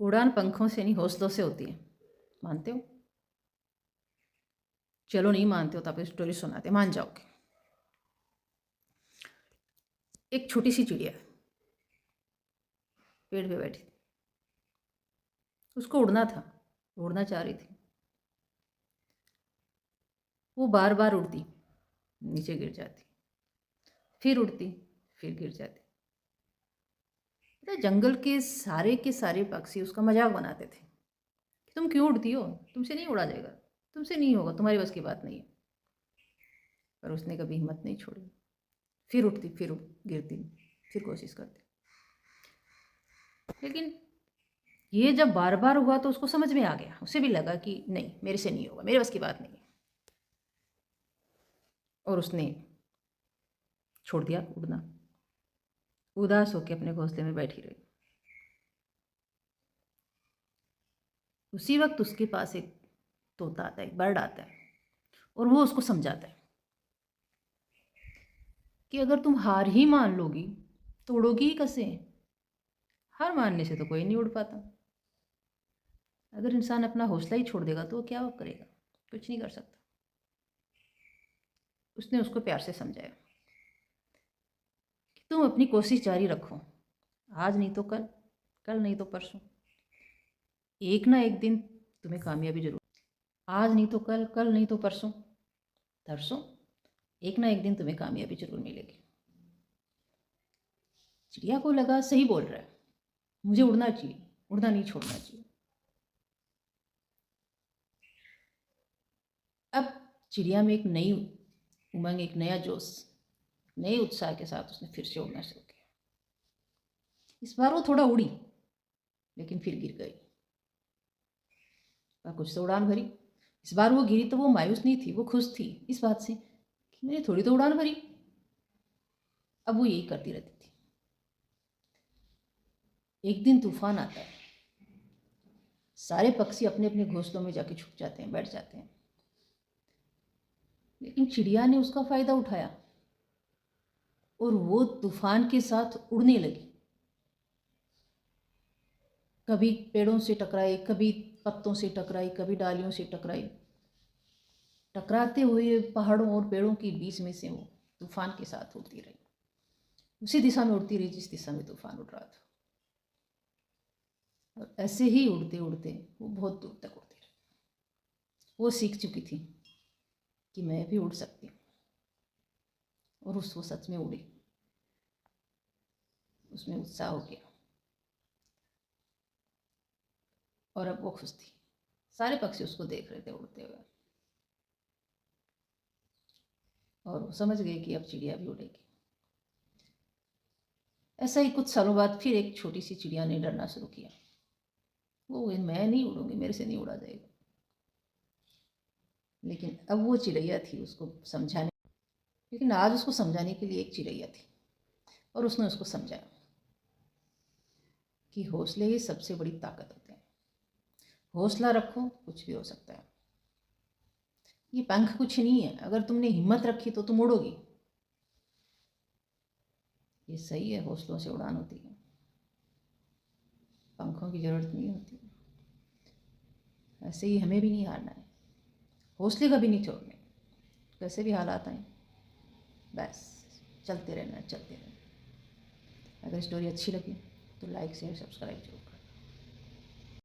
उड़ान पंखों से नहीं हौसलों से होती है, मानते हो? चलो नहीं मानते हो तो आप स्टोरी सुनाते, मान जाओगे। एक छोटी सी चिड़िया पेड़ पे बैठी थी, उसको उड़ना था, उड़ना चाह रही थी। वो बार बार उड़ती, नीचे गिर जाती, फिर उड़ती, फिर गिर जाती। तो जंगल के सारे पक्षी उसका मजाक बनाते थे कि तुम क्यों उड़ती हो, तुमसे नहीं उड़ा जाएगा, तुमसे नहीं होगा, तुम्हारी बस की बात नहीं है। पर उसने कभी हिम्मत नहीं छोड़ी, फिर उठती, फिर गिरती, फिर कोशिश करती। लेकिन ये जब बार बार हुआ तो उसको समझ में आ गया, उसे भी लगा कि नहीं, मेरे से नहीं होगा, मेरे बस की बात नहीं है। और उसने छोड़ दिया उड़ना, उदास होकर अपने घोंसले में बैठी रही। उसी वक्त उसके पास एक तोता आता है, एक बर्ड आता है, और वो उसको समझाता है कि अगर तुम हार ही मान लोगी तो उड़ोगी ही कैसे? हार मानने से तो कोई नहीं उड़ पाता। अगर इंसान अपना हौसला ही छोड़ देगा तो वो क्या करेगा? कुछ नहीं कर सकता। उसने उसको प्यार से समझाया कि तुम अपनी कोशिश जारी रखो, आज नहीं तो कल, कल नहीं तो परसों, एक ना एक दिन तुम्हें कामयाबी जरूर। आज नहीं तो कल, कल नहीं तो परसों, तरसों, एक ना एक दिन तुम्हें कामयाबी जरूर मिलेगी। चिड़िया को लगा सही बोल रहा है, मुझे उड़ना चाहिए, उड़ना नहीं छोड़ना चाहिए। अब चिड़िया में एक नई उमंग, एक नया जोश, नए उत्साह के साथ उसने फिर से उड़ना शुरू किया। इस बार वो थोड़ा उड़ी, लेकिन फिर गिर गई और कुछ तो उड़ान भरी। इस बार वो गिरी तो वो मायूस नहीं थी, वो खुश थी इस बात से कि मैंने थोड़ी तो उड़ान भरी। अब वो यही करती रहती थी। एक दिन तूफान आता है, सारे पक्षी अपने अपने घोंसलों में जाके छुप जाते हैं, बैठ जाते हैं। लेकिन चिड़िया ने उसका फायदा उठाया और वो तूफान के साथ उड़ने लगी। कभी पेड़ों से टकराई, कभी पत्तों से टकराई, कभी डालियों से टकराई। टकराते हुए पहाड़ों और पेड़ों के बीच में से वो तूफान के साथ उड़ती रही, उसी दिशा में उड़ती रही जिस दिशा में तूफान उड़ रहा था। और ऐसे ही उड़ते उड़ते वो बहुत दूर तक उड़ती रही। वो सीख चुकी थी कि मैं भी उड़ सकती हूँ, और वो सच में उड़ी। उसमें उत्साह हो गया और अब वो खुश थी। सारे पक्षी उसको देख रहे थे उड़ते हुए, और वो समझ गए कि अब चिड़िया भी उड़ेगी। ऐसा ही कुछ सालों बाद फिर एक छोटी सी चिड़िया ने डरना शुरू किया। वो मैं नहीं उड़ूंगी, मेरे से नहीं उड़ा जाएगा। लेकिन अब वो चिड़ैया थी उसको समझाने, लेकिन आज उसको समझाने के लिए एक चिड़ैया थी, और उसने उसको समझाया कि हौसले ही सबसे बड़ी ताकत होते हैं। हौसला रखो, कुछ भी हो सकता है। ये पंख कुछ नहीं है, अगर तुमने हिम्मत रखी तो तुम उड़ोगी। ये सही है, हौसलों से उड़ान होती है, पंखों की जरूरत नहीं होती। ऐसे ही हमें भी नहीं हारना है, हौसले कभी नहीं छोड़ने, कैसे भी हालात आए, बस चलते रहना, चलते रहना। अगर स्टोरी अच्छी लगी तो लाइक शेयर सब्सक्राइब जरूर।